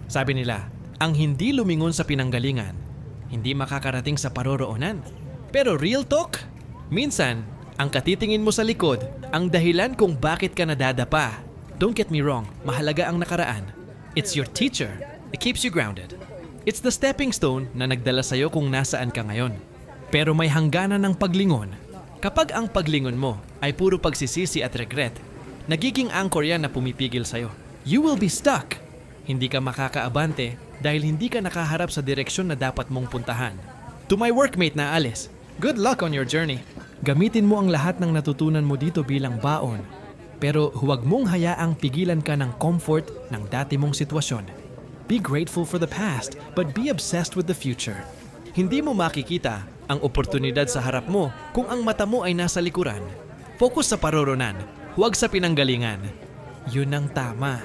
Sabi nila, ang hindi lumingon sa pinanggalingan, hindi makakarating sa paroroonan. Pero real talk? Minsan, ang katitingin mo sa likod, ang dahilan kung bakit ka nadadapa. Don't get me wrong, mahalaga ang nakaraan. It's your teacher. It keeps you grounded. It's the stepping stone na nagdala sa'yo kung nasaan ka ngayon. Pero may hangganan ng paglingon. Kapag ang paglingon mo ay puro pagsisisi at regret, nagiging anchor yan na pumipigil sa'yo. You will be stuck. Hindi ka makakaabante dahil hindi ka nakaharap sa direksyon na dapat mong puntahan. To my workmate na Alice, good luck on your journey. Gamitin mo ang lahat ng natutunan mo dito bilang baon. Pero huwag mong hayaang pigilan ka ng comfort ng dati mong sitwasyon. Be grateful for the past, but be obsessed with the future. Hindi mo makikita ang oportunidad sa harap mo kung ang mata mo ay nasa likuran. Focus sa paroronan, huwag sa pinanggalingan. Yun ang tama.